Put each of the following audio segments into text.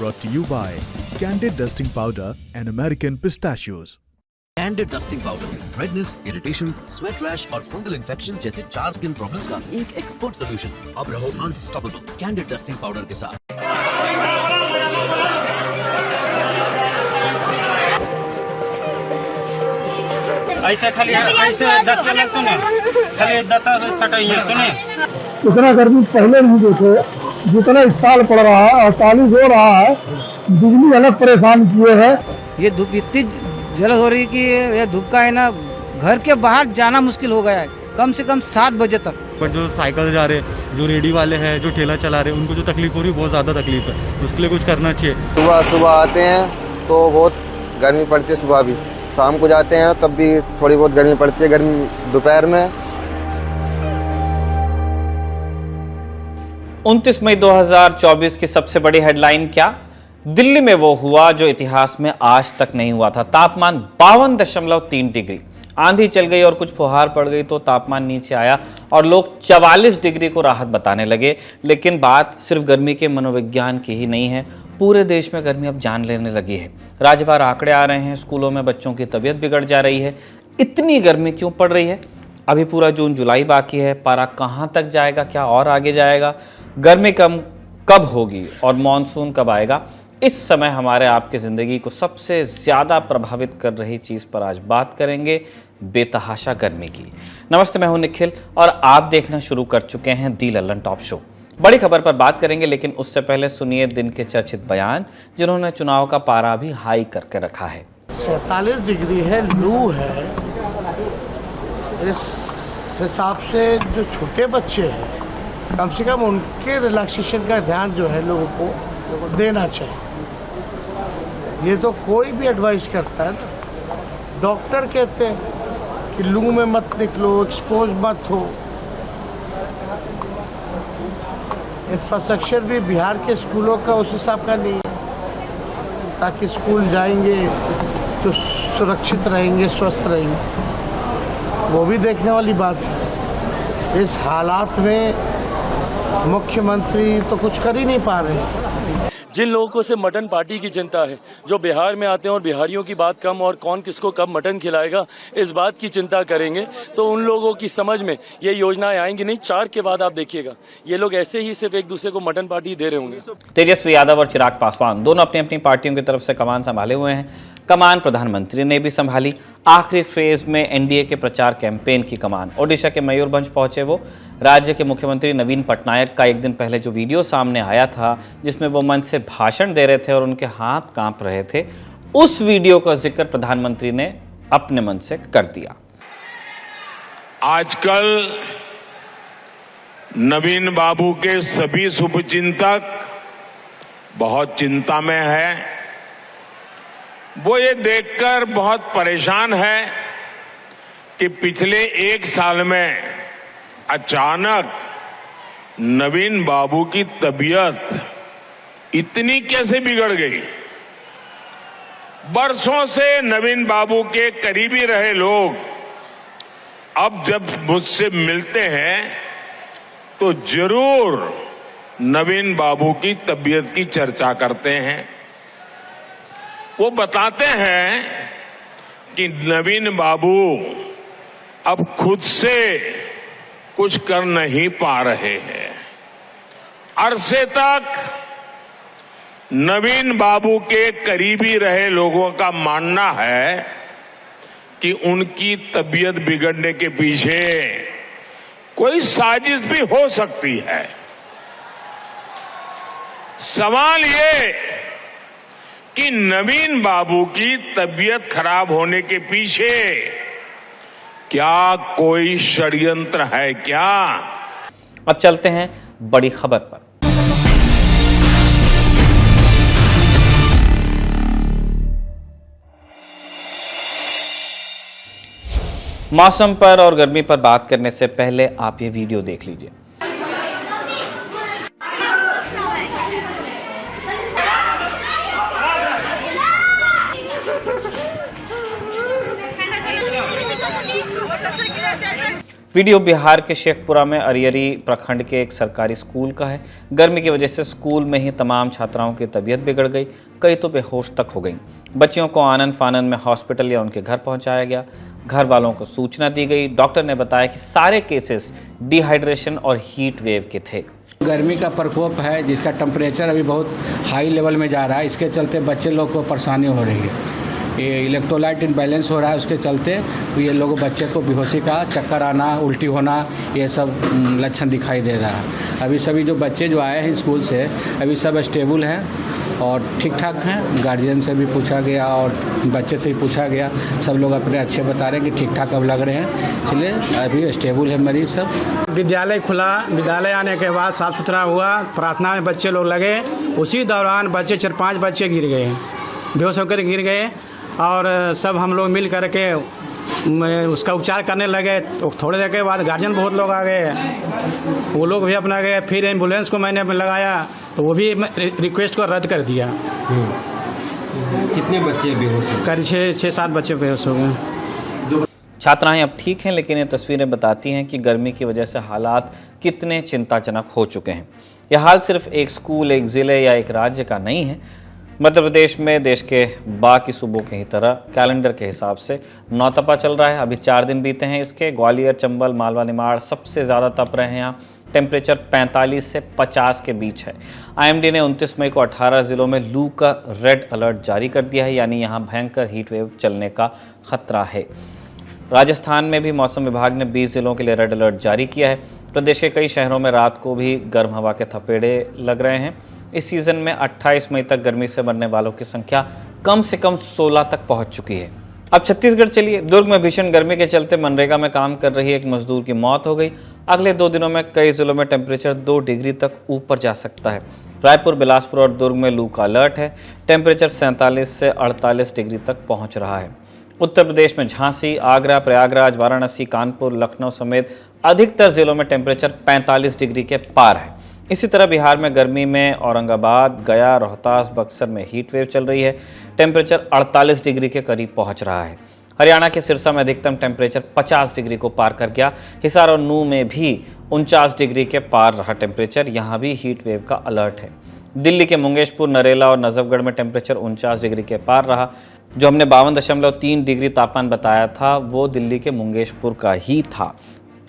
brought to you by Candid Dusting Powder and American Pistachios. Candid dusting powder redness, irritation, sweat rash और fungal infection जैसे 4 skin problems का एक expert solution. अब रहो unstoppable candid dusting powder के साथ। ऐसे खाली ऐसे दत्ता लगता ना, खाली दत्ता सटाइए तो नहीं। इतना गर्मी पहले नहीं देखे, जितना इस साल पड़ रहा है, 48 हो रहा है, बिजली अलग परेशान किए है। ये धूप इतनी जलन हो रही है कि ये धूप का है ना, घर के बाहर जाना मुश्किल हो गया है, कम से कम 7 बजे तक। पर जो साइकिल जा रहे हैं, जो रेडी वाले हैं, जो ठेला चला रहे हैं, उनको जो तकलीफ हो रही है बहुत ज़्यादा तकलीफ है, उसके लिए कुछ करना चाहिए। सुबह आते हैं तो बहुत गर्मी पड़ती है, सुबह भी, शाम को जाते हैं तब भी थोड़ी बहुत गर्मी पड़ती है, गर्मी दोपहर में। 29 मई 2024 की सबसे बड़ी हेडलाइन क्या? दिल्ली में वो हुआ जो इतिहास में आज तक नहीं हुआ था। तापमान 52.3 डिग्री। आंधी चल गई और कुछ फुहार पड़ गई तो तापमान नीचे आया और लोग 44 डिग्री को राहत बताने लगे। लेकिन बात सिर्फ गर्मी के मनोविज्ञान की ही नहीं है, पूरे देश में गर्मी अब जान लेने लगी है। राज्यवार आंकड़े आ रहे हैं, स्कूलों में बच्चों की तबीयत बिगड़ जा रही है। इतनी गर्मी क्यों पड़ रही है? अभी पूरा जून जुलाई बाकी है, पारा कहाँ तक जाएगा, क्या और आगे जाएगा, गर्मी कब होगी और मॉनसून कब आएगा? इस समय हमारे आपकी ज़िंदगी को सबसे ज़्यादा प्रभावित कर रही चीज़ पर आज बात करेंगे, बेतहाशा गर्मी की। नमस्ते, मैं हूं निखिल और आप देखना शुरू कर चुके हैं दी लल्लन टॉप शो। बड़ी खबर पर बात करेंगे, लेकिन उससे पहले सुनिए दिन के चर्चित बयान जिन्होंने चुनाव का पारा भी हाई करके रखा है। 47 डिग्री है, लू है। इस हिसाब से जो छोटे बच्चे हैं, कम से कम उनके रिलैक्सेशन का ध्यान जो है लोगों को देना चाहिए। ये तो कोई भी एडवाइस करता है ना, डॉक्टर कहते हैं कि लू में मत निकलो, एक्सपोज मत हो। इंफ्रास्ट्रक्चर भी बिहार के स्कूलों का उस हिसाब का नहीं है, ताकि स्कूल जाएंगे तो सुरक्षित रहेंगे, स्वस्थ रहेंगे, वो भी देखने वाली बात है। इस हालात में मुख्यमंत्री तो कुछ कर ही नहीं पा रहे। जिन लोगों को से मटन पार्टी की चिंता है, जो बिहार में आते हैं और बिहारियों की बात कम और कौन किसको कब मटन खिलाएगा इस बात की चिंता करेंगे, तो उन लोगों की समझ में ये योजनाएं आएंगी नहीं। 4 के बाद आप देखिएगा, ये लोग ऐसे ही सिर्फ एक दूसरे को मटन पार्टी दे रहे होंगे। तेजस्वी यादव और चिराग पासवान दोनों अपनी अपनी पार्टियों की तरफ से कमान संभाले हुए हैं। कमान प्रधानमंत्री ने भी संभाली। आखिरी फेज में एनडीए के प्रचार कैंपेन की कमान ओडिशा के मयूरभंज पहुंचे वो। राज्य के मुख्यमंत्री नवीन पटनायक का एक दिन पहले जो वीडियो सामने आया था, जिसमें वो मंच से भाषण दे रहे थे और उनके हाथ कांप रहे थे, उस वीडियो का जिक्र प्रधानमंत्री ने अपने मन से कर दिया। आजकल नवीन बाबू के सभी शुभचिंतक बहुत चिंता में है। वो ये देखकर बहुत परेशान है कि पिछले 1 साल में अचानक नवीन बाबू की तबीयत इतनी कैसे बिगड़ गई। बरसों से नवीन बाबू के करीबी रहे लोग अब जब मुझसे मिलते हैं तो जरूर नवीन बाबू की तबीयत की चर्चा करते हैं। वो बताते हैं कि नवीन बाबू अब खुद से कुछ कर नहीं पा रहे हैं। अरसे तक नवीन बाबू के करीबी रहे लोगों का मानना है कि उनकी तबीयत बिगड़ने के पीछे कोई साजिश भी हो सकती है। सवाल ये कि नवीन बाबू की तबीयत खराब होने के पीछे क्या कोई षड्यंत्र है क्या? अब चलते हैं बड़ी खबर पर। मौसम पर और गर्मी पर बात करने से पहले आप ये वीडियो देख लीजिए। वीडियो बिहार के शेखपुरा में अरियरी प्रखंड के एक सरकारी स्कूल का है। गर्मी की वजह से स्कूल में ही तमाम छात्राओं की तबीयत बिगड़ गई, कई तो बेहोश तक हो गई। बच्चियों को आनन फानन में हॉस्पिटल या उनके घर पहुंचाया गया। घर वालों को सूचना दी गई। डॉक्टर ने बताया कि सारे केसेस डिहाइड्रेशन और हीट वेव के थे। गर्मी का प्रकोप है, जिसका टेम्परेचर अभी बहुत हाई लेवल में जा रहा है। इसके चलते बच्चे लोग को परेशानी हो रही है। ये इलेक्ट्रोलाइट इम्बैलेंस हो रहा है, उसके चलते ये लोग बच्चे को बेहोशी का, चक्कर आना, उल्टी होना, ये सब लक्षण दिखाई दे रहा है। अभी सभी जो बच्चे जो आए हैं स्कूल से, अभी सब स्टेबल हैं और ठीक ठाक हैं। गार्जियन से भी पूछा गया और बच्चे से भी पूछा गया, सब लोग अपने अच्छे बता रहे हैं कि ठीक ठाक अब लग रहे हैं, इसलिए अभी स्टेबल है मरीज सब। विद्यालय खुला, विद्यालय आने के बाद साफ सुथरा हुआ, प्रार्थना में बच्चे लोग लगे। उसी दौरान बच्चे 4-5 बच्चे गिर गए, बेहोश होकर गिर गए और सब हम लोग मिल करके उसका उपचार करने लगे। तो थोड़ी देर के बाद गार्जियन बहुत लोग आ गए, वो लोग भी अपना गए। फिर एम्बुलेंस को मैंने लगाया तो वो भी रिक्वेस्ट को रद्द कर दिया। कितने बच्चे बेहोश हो? करीब 6-7 बच्चे बेहोश हो गए। छात्राएं अब ठीक हैं, लेकिन ये तस्वीरें बताती हैं कि गर्मी की वजह से हालात कितने चिंताजनक हो चुके हैं। यह हाल सिर्फ एक स्कूल, एक ज़िले या एक राज्य का नहीं है। मध्य प्रदेश में देश के बाकी सूबों की ही तरह कैलेंडर के हिसाब से नौतपा चल रहा है। अभी 4 दिन बीते हैं इसके। ग्वालियर, चंबल, मालवा, निमाड़ सबसे ज़्यादा तप रहे हैं। यहाँ टेम्परेचर 45 से 50 के बीच है। आईएमडी ने 29 मई को 18 ज़िलों में लू का रेड अलर्ट जारी कर दिया है, यानी यहाँ भयंकर हीट वेव चलने का खतरा है। राजस्थान में भी मौसम विभाग ने 20 ज़िलों के लिए रेड अलर्ट जारी किया है। प्रदेश के कई शहरों में रात को भी गर्म हवा के थपेड़े लग रहे हैं। इस सीज़न में 28 मई तक गर्मी से मरने वालों की संख्या कम से कम 16 तक पहुंच चुकी है। अब छत्तीसगढ़ चलिए। दुर्ग में भीषण गर्मी के चलते मनरेगा में काम कर रही एक मजदूर की मौत हो गई। अगले 2 दिनों में कई जिलों में टेम्परेचर 2 डिग्री तक ऊपर जा सकता है। रायपुर, बिलासपुर और दुर्ग में लू का अलर्ट है। टेम्परेचर 47 से 48 डिग्री तक पहुँच रहा है। उत्तर प्रदेश में झांसी, आगरा, प्रयागराज, वाराणसी, कानपुर, लखनऊ समेत अधिकतर जिलों में टेम्परेचर 45 डिग्री के पार है। इसी तरह बिहार में गर्मी में औरंगाबाद, गया, रोहतास, बक्सर में हीट वेव चल रही है। टेम्परेचर 48 डिग्री के करीब पहुंच रहा है। हरियाणा के सिरसा में अधिकतम टेम्परेचर 50 डिग्री को पार कर गया। हिसार और नूह में भी 49 डिग्री के पार रहा टेम्परेचर, यहाँ भी हीट वेव का अलर्ट है। दिल्ली के मुंगेशपुर, नरेला और नजफगढ़ में टेम्परेचर 49 डिग्री के पार रहा। जो हमने 52.3 डिग्री तापमान बताया था, वो दिल्ली के मुंगेशपुर का ही था।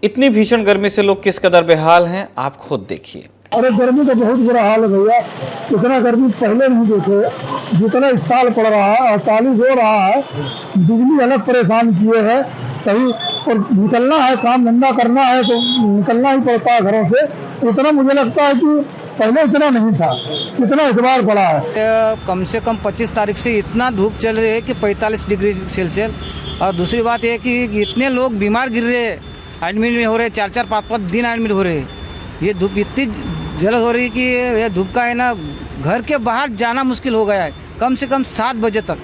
इतनी भीषण गर्मी से लोग किस कदर बेहाल हैं, आप खुद देखिए। अरे गर्मी का बहुत बुरा हाल है भैया, इतना गर्मी पहले नहीं देखे। जितना इस साल पड़ रहा है, 48 हो रहा है। बिजली अलग परेशान किए है, कहीं और निकलना है, काम धंधा करना है तो निकलना ही पड़ता है घरों से। इतना मुझे लगता है कि पहले इतना नहीं था, इतना इस बार पड़ा है। कम से कम 25 तारीख से इतना धूप चल रही है कि 45 डिग्री सेल्सियस। और दूसरी बात यह कि इतने लोग बीमार गिर रहे, एडमिट में हो रहे, 4-4, 5-5 दिन एडमिट हो रहे। ये धूप इतनी जलन हो रही कि ये धूप का है ना, घर के बाहर जाना मुश्किल हो गया है, कम से कम 7 बजे तक।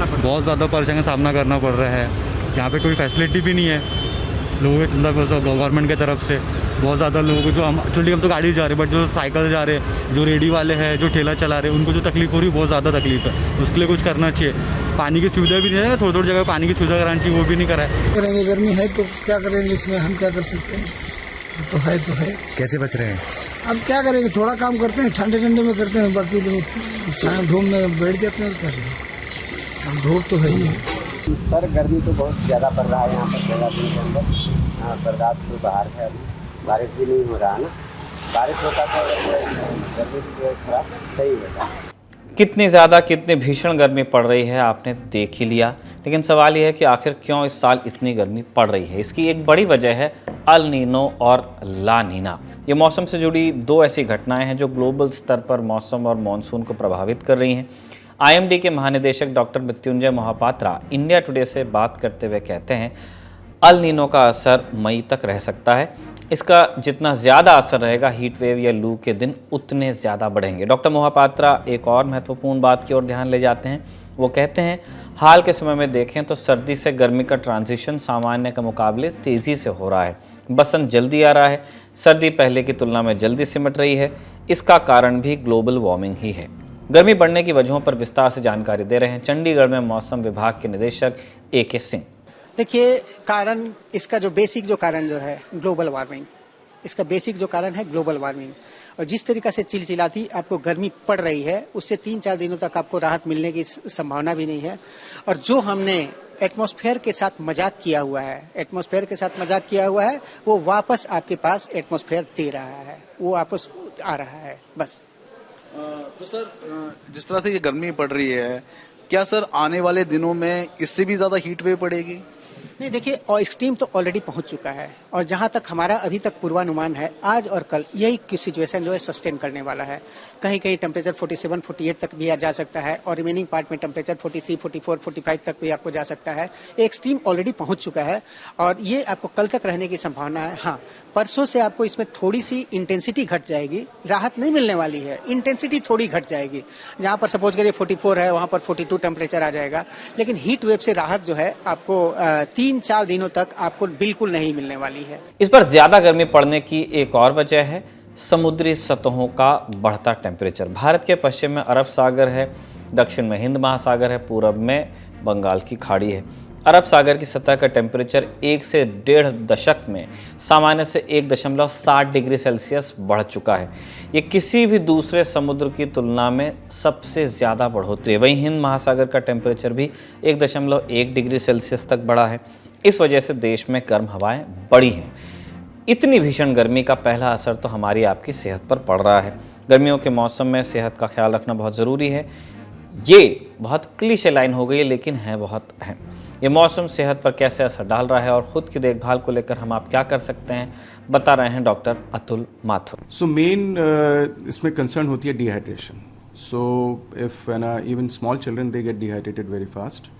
बहुत ज़्यादा परेशानी का सामना करना पड़ रहा है। यहाँ पे कोई फैसिलिटी भी नहीं है लोगों के, मतलब गवर्नमेंट की तरफ से। बहुत ज़्यादा लोगों को जो हम एक्चुअली हम तो गाड़ी जा रहे हैं, बट जो साइकिल जा रहे हैं, जो रेडी वाले हैं, जो ठेला चला रहे हैं, उनको जो तकलीफ हो रही है, बहुत ज़्यादा तकलीफ है। उसके लिए कुछ करना चाहिए। पानी की सुविधा भी नहीं है, थोड़ी जगह पानी की सुविधा करानी चाहिए, वो भी नहीं करा है। करेंगे, गर्मी है तो क्या करेंगे, इसमें हम क्या कर सकते हैं। तो है कैसे बच रहे हैं? अब क्या करेंगे, थोड़ा काम करते हैं, ठंडे में करते हैं, बाकी तो धूप में बैठ जाते हैं। क्या करें, अब धूप तो है ही है। सर गर्मी तो बहुत ज़्यादा पड़ रहा है यहाँ पर देहरादून के अंदर। बर्दाश्त तो बाहर है, अभी बारिश भी नहीं हो रहा है ना। बारिश होता तो गर्मी भी थोड़ा सही होता। कितनी ज़्यादा, कितनी भीषण गर्मी पड़ रही है आपने देख ही लिया। लेकिन सवाल यह है कि आखिर क्यों इस साल इतनी गर्मी पड़ रही है। इसकी एक बड़ी वजह है अल नीनो और ला नीना। ये मौसम से जुड़ी 2 ऐसी घटनाएं हैं जो ग्लोबल स्तर पर मौसम और मानसून को प्रभावित कर रही हैं। आईएमडी के महानिदेशक doctor Mrityunjay Mohapatra India today से बात करते हुए कहते हैं, अल नीनो का असर मई तक रह सकता है। इसका जितना ज़्यादा असर रहेगा, हीट वेव या लू के दिन उतने ज़्यादा बढ़ेंगे। डॉक्टर मोहापात्रा एक और महत्वपूर्ण बात की ओर ध्यान ले जाते हैं। वो कहते हैं, हाल के समय में देखें तो सर्दी से गर्मी का ट्रांजिशन सामान्य के मुकाबले तेज़ी से हो रहा है। बसंत जल्दी आ रहा है, सर्दी पहले की तुलना में जल्दी सिमट रही है। इसका कारण भी ग्लोबल वार्मिंग ही है। गर्मी बढ़ने की वजहों पर विस्तार से जानकारी दे रहे हैं चंडीगढ़ में मौसम विभाग के निदेशक AK सिंह। देखिए, कारण इसका जो बेसिक जो कारण जो है ग्लोबल वार्मिंग, इसका बेसिक जो कारण है ग्लोबल वार्मिंग। और जिस तरीक़ा से चिलचिलाती आपको गर्मी पड़ रही है, उससे 3-4 दिनों तक आपको राहत मिलने की संभावना भी नहीं है। और जो हमने एटमॉस्फेयर के साथ मजाक किया हुआ है, वो वापस आपके पास एटमॉस्फेयर दे रहा है, वो वापस आ रहा है बस। तो सर, जिस तरह से ये गर्मी पड़ रही है, क्या सर आने वाले दिनों में इससे भी ज़्यादा हीट वेव पड़ेगी? नहीं, देखिए, और एक्सट्रीम तो ऑलरेडी पहुंच चुका है, और जहां तक हमारा अभी तक पूर्वानुमान है, आज और कल यही सिचुएशन जो है सस्टेन करने वाला है। कहीं कहीं टेम्परेचर 47-48 तक भी जा सकता है, और रिमेनिंग पार्ट में टेम्परेचर 43, 44, 45 तक भी आपको जा सकता है। एक्सट्रीम ऑलरेडी पहुंच चुका है, और ये आपको कल तक रहने की संभावना है। हाँ, परसों से आपको इसमें थोड़ी सी इंटेंसिटी घट जाएगी, राहत नहीं मिलने वाली है, इंटेंसिटी थोड़ी घट जाएगी। जहाँ पर सपोज करिए 44 है, वहाँ पर 42 टेम्परेचर आ जाएगा, लेकिन हीट वेव से राहत जो है आपको 3-4 दिनों तक आपको बिल्कुल नहीं मिलने वाली है। इस पर ज्यादा गर्मी पड़ने की एक और वजह है समुद्री सतहों का बढ़ता टेम्परेचर। भारत के पश्चिम में अरब सागर है, दक्षिण में हिंद महासागर है, पूरब में बंगाल की खाड़ी है। अरब सागर की सतह का टेम्परेचर 1 से 1.5 दशक में सामान्य से 1.7 डिग्री सेल्सियस बढ़ चुका है। ये किसी भी दूसरे समुद्र की तुलना में सबसे ज़्यादा बढ़ोतरी है। वहीं हिंद महासागर का टेम्परेचर भी 1.1 डिग्री सेल्सियस तक बढ़ा है। इस वजह से देश में गर्म हवाएं बढ़ी हैं। इतनी भीषण गर्मी का पहला असर तो हमारी आपकी सेहत पर पड़ रहा है। गर्मियों के मौसम में सेहत का ख्याल रखना बहुत ज़रूरी है। ये बहुत क्लीशे लाइन हो गई है, लेकिन है बहुत अहम। ये मौसम सेहत पर कैसे असर डाल रहा है और ख़ुद की देखभाल को लेकर हम आप क्या कर सकते हैं, बता रहे हैं doctor Atul Mathur. So main इसमें कंसर्न होती है dehydration. So if even small children they get dehydrated very fast,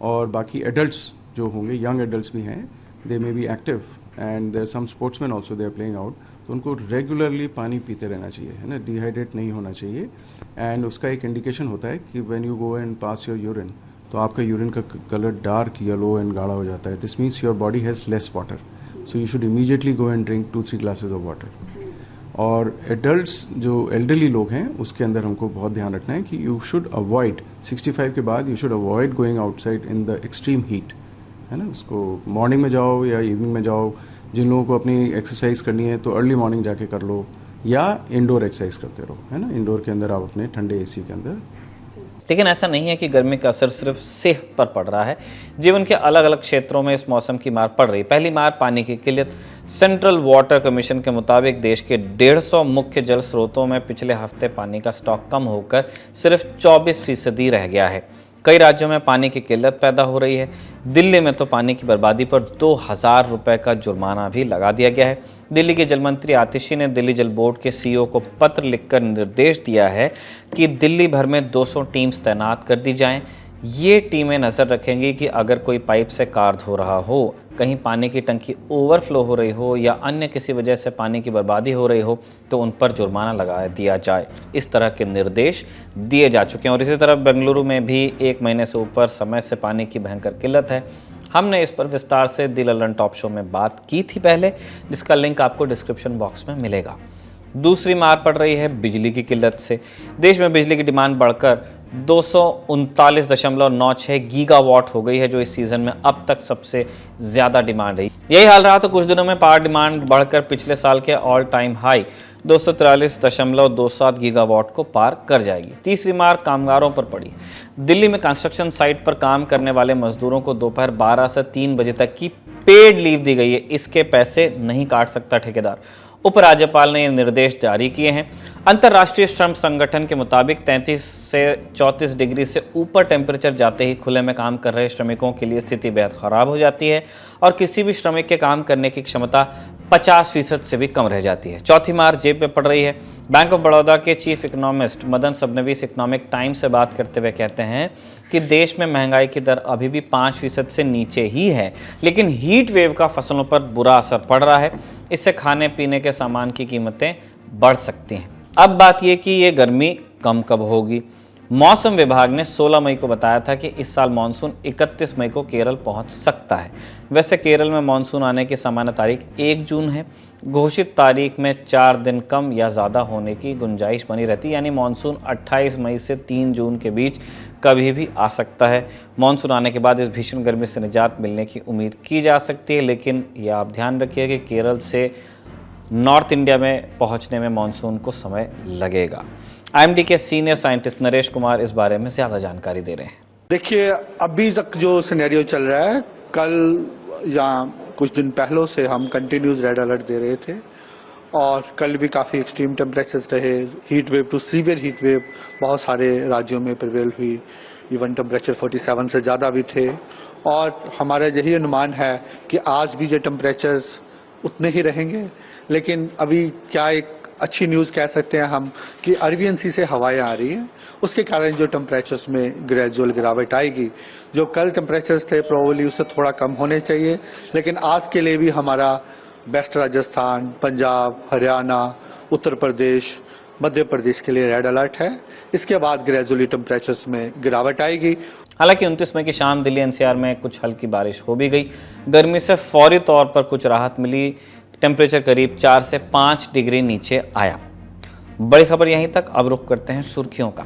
और बाकी एडल्ट्स जो होंगे, यंग एडल्ट्स भी हैं, they may be active and there some sportsman also they are playing out, तो उनको रेगुलरली पानी पीते रहना चाहिए, है ना, डिहाइड्रेट नहीं होना चाहिए। एंड उसका एक इंडिकेशन होता है कि when you go and pass your urine, तो आपका यूरिन का कलर डार्क येलो एंड गाढ़ा हो जाता है। This means your body has less water, so you should immediately go and drink 2-3 glasses of water. और एडल्ट्स जो एल्डरली लोग हैं, उसके अंदर हमको बहुत ध्यान रखना है कि यू शुड अवॉइड 65 के बाद you should avoid going outside in the extreme heat, है ना। उसको मॉर्निंग में जाओ या इवनिंग में जाओ। जिन लोगों को अपनी एक्सरसाइज करनी है तो अर्ली मॉर्निंग जाके कर लो, या इंडोर एक्सरसाइज करते रहो, है ना। इंडोर के अंदर आप अपने ठंडे एसी के अंदर। लेकिन ऐसा नहीं है कि गर्मी का असर सिर्फ सेहत पर पड़ रहा है। जीवन के अलग अलग क्षेत्रों में इस मौसम की मार पड़ रही है। पहली मार पानी की किल्लत। सेंट्रल वाटर कमीशन के मुताबिक देश के 150 मुख्य जल स्रोतों में पिछले हफ्ते पानी का स्टॉक कम होकर सिर्फ 24% रह गया है। कई राज्यों में पानी की किल्लत पैदा हो रही है। दिल्ली में तो पानी की बर्बादी पर 2000 रुपए का जुर्माना भी लगा दिया गया है। दिल्ली के जल मंत्री आतिशी ने दिल्ली जल बोर्ड के सीईओ को पत्र लिखकर निर्देश दिया है कि दिल्ली भर में 200 टीम्स तैनात कर दी जाएं। ये टीमें नज़र रखेंगी कि अगर कोई पाइप से कार्य हो रहा हो, कहीं पानी की टंकी ओवरफ्लो हो रही हो या अन्य किसी वजह से पानी की बर्बादी हो रही हो, तो उन पर जुर्माना लगा दिया जाए। इस तरह के निर्देश दिए जा चुके हैं। और इसी तरह बेंगलुरु में भी 1 महीने से ऊपर समय से पानी की भयंकर किल्लत है। हमने इस पर विस्तार से दी ललन टॉप शो में बात की थी पहले, जिसका लिंक आपको डिस्क्रिप्शन बॉक्स में मिलेगा। दूसरी मार पड़ रही है बिजली की किल्लत से। देश में बिजली की डिमांड बढ़कर 239.96 गीगावाट हो गई है, जो इस सीजन में अब तक सबसे ज़्यादा डिमांड है। यही हाल रहा तो कुछ दिनों में पावर डिमांड बढ़कर पिछले साल के ऑल टाइम हाई 243.27 गीगावाट को पार कर जाएगी। तीसरी मार कामगारों पर पड़ी। दिल्ली में कंस्ट्रक्शन साइट पर काम करने वाले मजदूरों को दोपहर 12 से 3 बजे तक की पेड लीव दी गई है। इसके पैसे नहीं काट सकता ठेकेदार। उपराज्यपाल ने ये निर्देश जारी किए हैं। अंतर्राष्ट्रीय श्रम संगठन के मुताबिक 33 से 34 डिग्री से ऊपर टेम्परेचर जाते ही खुले में काम कर रहे श्रमिकों के लिए स्थिति बेहद ख़राब हो जाती है और किसी भी श्रमिक के काम करने की क्षमता 50% से भी कम रह जाती है। चौथी मार जेब पे पड़ रही है। बैंक ऑफ बड़ौदा के chief economist Madan Sabnavis economic times से बात करते हुए कहते हैं कि देश में महंगाई की दर अभी भी 5% से नीचे ही है, लेकिन हीट वेव का फसलों पर बुरा असर पड़ रहा है। इससे खाने पीने के सामान की कीमतें बढ़ सकती हैं। अब बात यह कि ये गर्मी कम कब होगी। मौसम विभाग ने 16 मई को बताया था कि इस साल मानसून 31 मई को केरल पहुंच सकता है। वैसे केरल में मानसून आने की सामान्य तारीख 1 जून है। घोषित तारीख में 4 दिन कम या ज़्यादा होने की गुंजाइश बनी रहती है, यानी मानसून 28 मई से 3 जून के बीच कभी भी आ सकता है। मानसून आने के बाद इस भीषण गर्मी से निजात मिलने की उम्मीद की जा सकती है, लेकिन यह आप ध्यान रखिए कि केरल से नॉर्थ इंडिया में पहुंचने में मानसून को समय लगेगा। आईएमडी के सीनियर साइंटिस्ट नरेश कुमार इस बारे में ज़्यादा जानकारी दे रहे हैं। देखिए, अभी तक जो सिनेरियो चल रहा है, कल या कुछ दिन पहले से हम कंटिन्यूस रेड अलर्ट दे रहे थे और कल भी काफ़ी एक्सट्रीम टेम्परेचर्स रहे। Heat wave to severe heat wave बहुत सारे राज्यों में प्रिवेल हुई। इवन टेम्परेचर 47 से ज़्यादा भी थे और हमारा यही अनुमान है कि आज भी ये टेम्परेचर्स उतने ही रहेंगे। लेकिन अभी क्या एक अच्छी न्यूज़ कह सकते हैं हम कि अरबियन सी से हवाएं आ रही हैं, उसके कारण जो टेम्परेचर्स में ग्रेजुअल गिरावट आएगी। जो कल टेम्परेचर्स थे प्रोबेबली उससे थोड़ा कम होने चाहिए, लेकिन आज के लिए भी हमारा वेस्ट राजस्थान, पंजाब, हरियाणा, उत्तर प्रदेश, मध्य प्रदेश के लिए रेड अलर्ट है। इसके बाद ग्रेजुअली टेम्परेचर्स में गिरावट आएगी। हालांकि 29 मई की शाम दिल्ली एनसीआर में कुछ हल्की बारिश हो भी गई। गर्मी से फौरी तौर पर कुछ राहत मिली। टेम्परेचर करीब 4 से 5 डिग्री नीचे आया। बड़ी खबर यहीं तक। अब रुख करते हैं सुर्खियों का।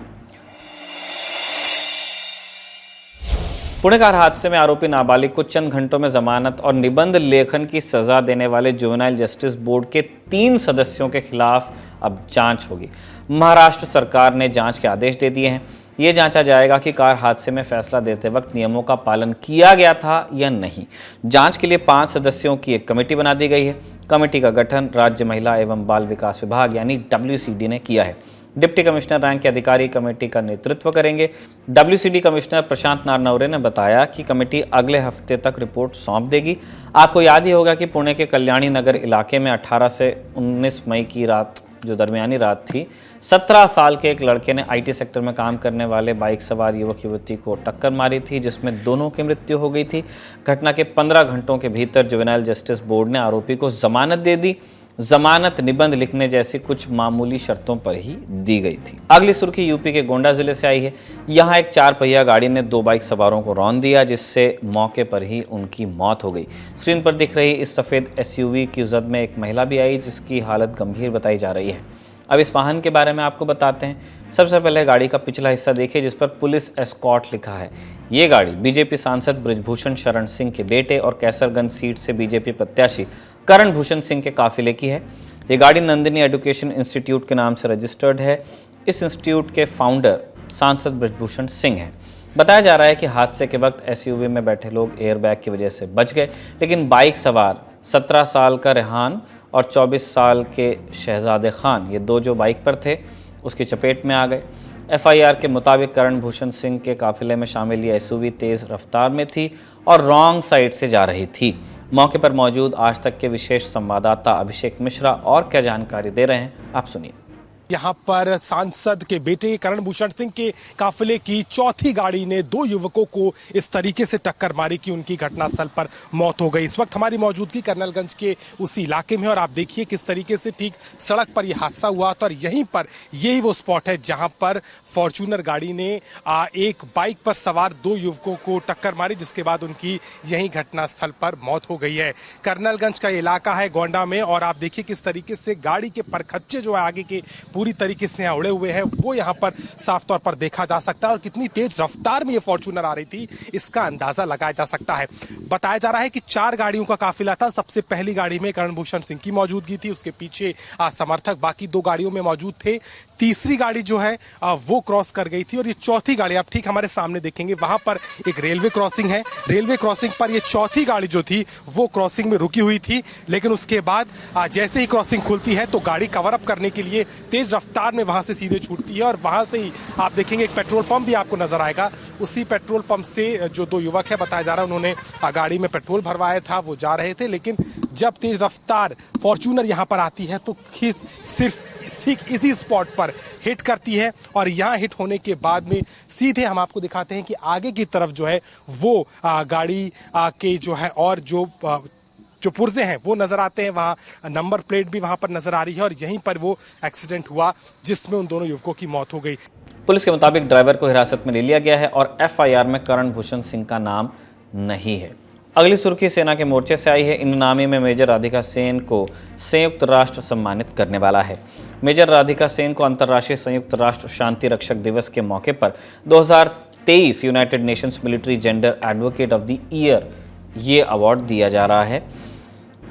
पुणे कार हादसे में आरोपी नाबालिग को चंद घंटों में जमानत और निबंध लेखन की सजा देने वाले जुवेनाइल जस्टिस बोर्ड के 3 सदस्यों के खिलाफ अब जांच होगी। महाराष्ट्र सरकार ने जांच के आदेश दे दिए हैं। ये जांचा जाएगा कि कार हादसे में फैसला देते वक्त नियमों का पालन किया गया था या नहीं। जांच के लिए 5 सदस्यों की एक कमेटी बना दी गई है। कमेटी का गठन राज्य महिला एवं बाल विकास विभाग यानी WCD ने किया है। डिप्टी कमिश्नर रैंक के अधिकारी कमेटी का नेतृत्व करेंगे। WCD कमिश्नर प्रशांत नारनवरे ने बताया कि कमेटी अगले हफ्ते तक रिपोर्ट सौंप देगी। आपको याद ही होगा कि पुणे के कल्याणी नगर इलाके में 18 से 19 मई की रात, जो दरमियानी रात थी, 17 साल के एक लड़के ने IT सेक्टर में काम करने वाले बाइक सवार युवक युवती को टक्कर मारी थी, जिसमें दोनों की मृत्यु हो गई थी। घटना के 15 घंटों के भीतर जुवेनाइल जस्टिस बोर्ड ने आरोपी को जमानत दे दी। जमानत निबंध लिखने जैसी कुछ मामूली शर्तों पर ही दी गई थी। अगली सुर्खी यूपी के गोंडा जिले से आई है। यहाँ एक 4 पहिया गाड़ी ने 2 बाइक सवारों को रौंद दिया, जिससे मौके पर ही उनकी मौत हो गई। स्क्रीन पर दिख रही इस सफ़ेद SUV की जद में एक महिला भी आई, जिसकी हालत गंभीर बताई जा रही है। अब इस वाहन के बारे में आपको बताते हैं। सबसे पहले गाड़ी का पिछला हिस्सा देखिए, जिस पर पुलिस एस्कॉर्ट लिखा है। ये गाड़ी बीजेपी सांसद बृजभूषण शरण सिंह के बेटे और कैसरगंज सीट से बीजेपी प्रत्याशी करण भूषण सिंह के काफिले की है। ये गाड़ी नंदिनी एजुकेशन इंस्टीट्यूट के नाम से रजिस्टर्ड है। इस इंस्टीट्यूट के फाउंडर सांसद बृजभूषण सिंह हैं। बताया जा रहा है कि हादसे के वक्त SUV में बैठे लोग एयरबैग की वजह से बच गए, लेकिन बाइक सवार 17 साल का रेहान और 24 साल के शहजादे खान, ये 2 जो बाइक पर थे, उसकी चपेट में आ गए। FIR के मुताबिक करण भूषण सिंह के काफिले में शामिल ये SUV तेज़ रफ्तार में थी और रॉन्ग साइड से जा रही थी। मौके पर मौजूद आज तक के विशेष संवाददाता अभिषेक मिश्रा और क्या जानकारी दे रहे हैं, आप सुनिए। यहाँ पर सांसद के बेटे करण भूषण सिंह के काफिले की चौथी गाड़ी ने 2 युवकों को इस तरीके से टक्कर मारी कि उनकी घटनास्थल पर मौत हो गई। इस वक्त हमारी मौजूदगी कर्नलगंज के उसी इलाके में और आप देखिए किस तरीके से ठीक सड़क पर यह हादसा हुआ था और यहीं पर यही वो स्पॉट है जहां पर फॉर्च्यूनर गाड़ी ने एक बाइक पर सवार 2 युवकों को टक्कर मारी, जिसके बाद उनकी यहीं घटनास्थल पर मौत हो गई है। कर्नलगंज का इलाका है गोंडा में और आप देखिए किस तरीके से गाड़ी के परखच्चे जो है आगे के पूरी तरीके से यहाँ उड़े हुए हैं, वो यहाँ पर साफ तौर पर देखा जा सकता है और कितनी तेज रफ्तार में ये फॉर्च्यूनर आ रही थी इसका अंदाजा लगाया जा सकता है। बताया जा रहा है कि 4 गाड़ियों का काफिला था। सबसे पहली गाड़ी में करण भूषण सिंह की मौजूदगी थी, उसके पीछे समर्थक बाकी 2 गाड़ियों में मौजूद थे। तीसरी गाड़ी जो है वो क्रॉस कर गई थी और ये चौथी गाड़ी आप ठीक हमारे सामने देखेंगे, वहां पर एक रेलवे क्रॉसिंग है। रेलवे क्रॉसिंग पर ये चौथी गाड़ी जो थी वो क्रॉसिंग में रुकी हुई थी, लेकिन उसके बाद जैसे ही क्रॉसिंग खुलती है तो गाड़ी कवर अप करने के लिए तेज रफ्तार में वहां से सीधे छूटती है और वहां से ही आप देखेंगे एक पेट्रोल पंप भी आपको नजर आएगा। उसी पेट्रोल पंप से जो 2 युवक है, बताया जा रहा है उन्होंने गाड़ी में पेट्रोल भरवाया था, वो जा रहे थे, लेकिन जब तेज रफ्तार फॉर्च्यूनर यहाँ पर आती है तो सिर्फ ठीक इसी स्पॉट पर हिट करती है और यहाँ हिट होने के बाद में सीधे हम आपको दिखाते हैं कि आगे की तरफ जो है वो गाड़ी के जो है और जो पुर्जे हैं वो नज़र आते हैं। वहाँ नंबर प्लेट भी वहाँ पर नज़र आ रही है और यहीं पर वो एक्सीडेंट हुआ जिसमें उन दोनों युवकों की मौत हो गई। पुलिस के मुताबिक ड्राइवर को हिरासत में ले लिया गया है और एफआईआर में करण भूषण सिंह का नाम नहीं है। अगली सुर्खी सेना के मोर्चे से आई है। इंडियन आर्मी में मेजर राधिका सेन को संयुक्त राष्ट्र सम्मानित करने वाला है। मेजर राधिका सेन को अंतर्राष्ट्रीय संयुक्त राष्ट्र शांति रक्षक दिवस के मौके पर 2023 United Nations military gender advocate of the year ये अवार्ड दिया जा रहा है।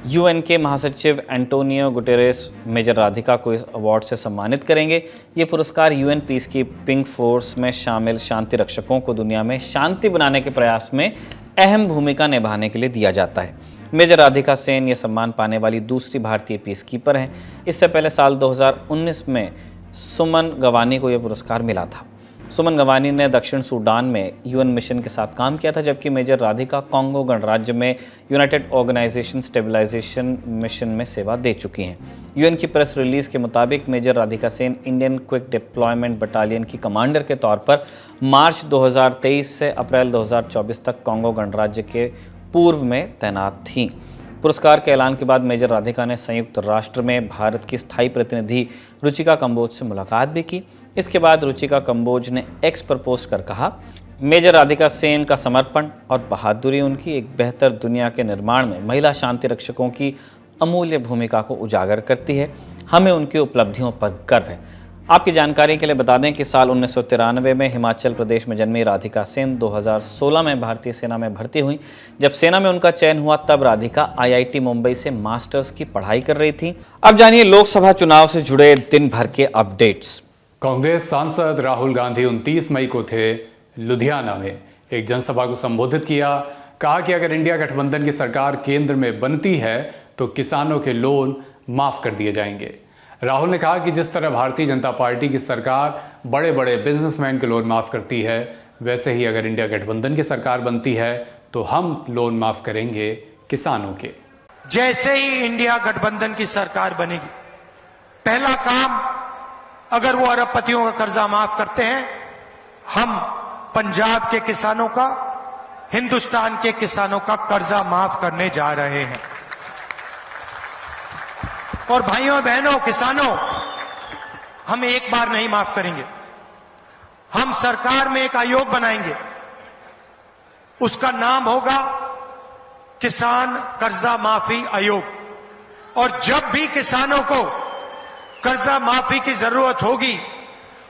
यूएन के महासचिव एंटोनियो गुटेरेस मेजर राधिका को इस अवार्ड से सम्मानित करेंगे। ये पुरस्कार यूएन पीस कीपिंग फोर्स में शामिल शांति रक्षकों को दुनिया में शांति बनाने के प्रयास में अहम भूमिका निभाने के लिए दिया जाता है। मेजर राधिका सेन ये सम्मान पाने वाली दूसरी भारतीय पीस कीपर हैं। इससे पहले साल 2019 में सुमन गवानी को यह पुरस्कार मिला था। सुमन गवानी ने दक्षिण सूडान में यूएन मिशन के साथ काम किया था, जबकि मेजर राधिका कांगो गणराज्य में यूनाइटेड ऑर्गेनाइजेशन स्टेबलाइजेशन मिशन में सेवा दे चुकी हैं। यूएन की प्रेस रिलीज के मुताबिक major Radhika Sen Indian quick deployment battalion की कमांडर के तौर पर मार्च 2023 से अप्रैल 2024 तक कांगो गणराज्य के पूर्व में तैनात थीं। पुरस्कार के ऐलान के बाद मेजर राधिका ने संयुक्त राष्ट्र में भारत की स्थायी प्रतिनिधि रुचिका कंबोज से मुलाकात भी की। इसके बाद रुचिका कंबोज ने एक्स पर पोस्ट कर कहा, मेजर राधिका सेन का समर्पण और बहादुरी उनकी एक बेहतर दुनिया के निर्माण में महिला शांति रक्षकों की अमूल्य भूमिका को उजागर करती है। हमें उनकी उपलब्धियों पर गर्व है। आपकी जानकारी के लिए बता दें कि साल 1993 में हिमाचल प्रदेश में जन्मी राधिका सेन 2016 में भारतीय सेना में भर्ती हुई। जब सेना में उनका चयन हुआ तब राधिका आईआईटी मुंबई से मास्टर्स की पढ़ाई कर रही थी। अब जानिए लोकसभा चुनाव से जुड़े दिन भर के अपडेट्स। कांग्रेस सांसद राहुल गांधी 29 मई को थे लुधियाना में, एक जनसभा को संबोधित किया। कहा कि अगर इंडिया गठबंधन की सरकार केंद्र में बनती है तो किसानों के लोन माफ कर दिए जाएंगे। राहुल ने कहा कि जिस तरह भारतीय जनता पार्टी की सरकार बड़े बड़े बिजनेसमैन के लोन माफ करती है, वैसे ही अगर इंडिया गठबंधन की सरकार बनती है तो हम लोन माफ करेंगे किसानों के। जैसे ही इंडिया गठबंधन की सरकार बनेगी, पहला काम, अगर वो अरबपतियों का कर्जा माफ करते हैं, हम पंजाब के किसानों का, हिंदुस्तान के किसानों का कर्जा माफ करने जा रहे हैं। और भाइयों बहनों किसानों, हम एक बार नहीं माफ करेंगे। हम सरकार में एक आयोग बनाएंगे, उसका नाम होगा किसान कर्जा माफी आयोग। और जब भी किसानों को कर्जा माफी की जरूरत होगी,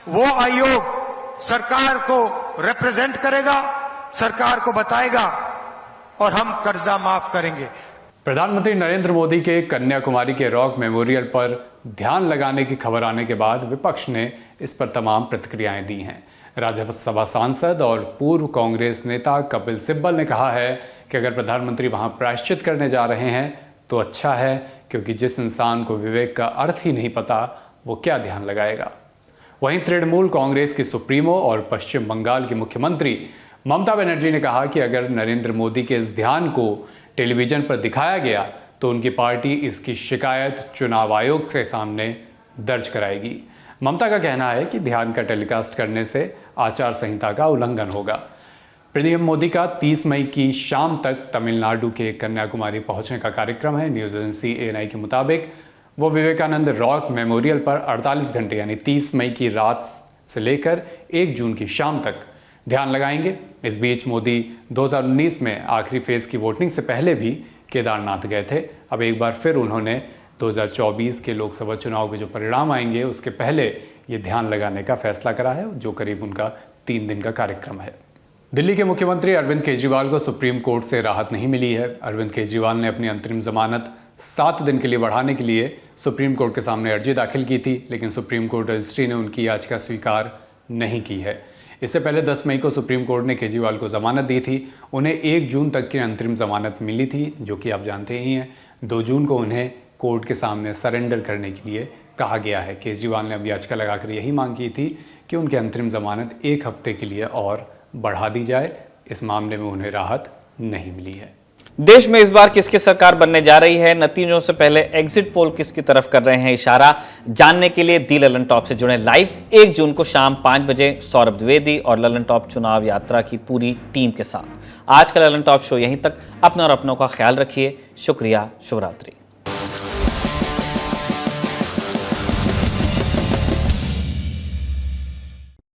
वो आयोग सरकार को रिप्रेजेंट करेगा, सरकार को बताएगा और हम कर्जा माफ करेंगे। प्रधानमंत्री नरेंद्र मोदी के कन्याकुमारी के रॉक मेमोरियल पर ध्यान लगाने की खबर आने के बाद विपक्ष ने इस पर तमाम प्रतिक्रियाएं दी हैं। राज्यसभा सांसद और पूर्व कांग्रेस नेता कपिल सिब्बल ने कहा है कि अगर प्रधानमंत्री वहां प्रायश्चित करने जा रहे हैं तो अच्छा है, क्योंकि जिस इंसान को विवेक का अर्थ ही नहीं पता वो क्या ध्यान लगाएगा। वहीं तृणमूल कांग्रेस की सुप्रीमो और पश्चिम बंगाल की मुख्यमंत्री ममता बनर्जी ने कहा कि अगर नरेंद्र मोदी के इस ध्यान को टेलीविजन पर दिखाया गया तो उनकी पार्टी इसकी शिकायत चुनाव आयोग के सामने दर्ज कराएगी। ममता का कहना है कि ध्यान का टेलीकास्ट करने से आचार संहिता का उल्लंघन होगा। पीएम मोदी का 30 मई की शाम तक तमिलनाडु के कन्याकुमारी पहुंचने का कार्यक्रम है। न्यूज एजेंसी एएनआई के मुताबिक वो विवेकानंद रॉक मेमोरियल पर 48 घंटे यानी 30 मई की रात से लेकर 1 जून की शाम तक ध्यान लगाएंगे। इस बीच मोदी 2019 में आखिरी फेज की वोटिंग से पहले भी केदारनाथ गए थे। अब एक बार फिर उन्होंने 2024 के लोकसभा चुनाव के जो परिणाम आएंगे उसके पहले ये ध्यान लगाने का फैसला करा है, जो करीब उनका 3 दिन का कार्यक्रम है। दिल्ली के मुख्यमंत्री अरविंद केजरीवाल को सुप्रीम कोर्ट से राहत नहीं मिली है। अरविंद केजरीवाल ने अपनी अंतरिम जमानत 7 दिन के लिए बढ़ाने के लिए सुप्रीम कोर्ट के सामने अर्जी दाखिल की थी, लेकिन सुप्रीम कोर्ट रजिस्ट्री ने उनकी याचिका स्वीकार नहीं की है। इससे पहले 10 मई को सुप्रीम कोर्ट ने केजरीवाल को जमानत दी थी। उन्हें 1 जून तक की अंतरिम जमानत मिली थी, जो कि आप जानते ही हैं। 2 जून को उन्हें कोर्ट के सामने सरेंडर करने के लिए कहा गया है। केजरीवाल ने अब याचिका लगाकर यही मांग की थी कि उनकी अंतरिम जमानत 1 हफ्ते के लिए और बढ़ा दी जाए। इस मामले में उन्हें राहत नहीं मिली है। देश में इस बार किसकी सरकार बनने जा रही है, नतीजों से पहले एग्जिट पोल किसकी तरफ कर रहे हैं इशारा, जानने के लिए दी ललन टॉप से जुड़े लाइव 1 जून को शाम 5 बजे सौरभ द्विवेदी और ललन टॉप चुनाव यात्रा की पूरी टीम के साथ। आज का ललन टॉप शो यहीं तक। अपने और अपनों का ख्याल रखिए। शुक्रिया। शुभ रात्रि।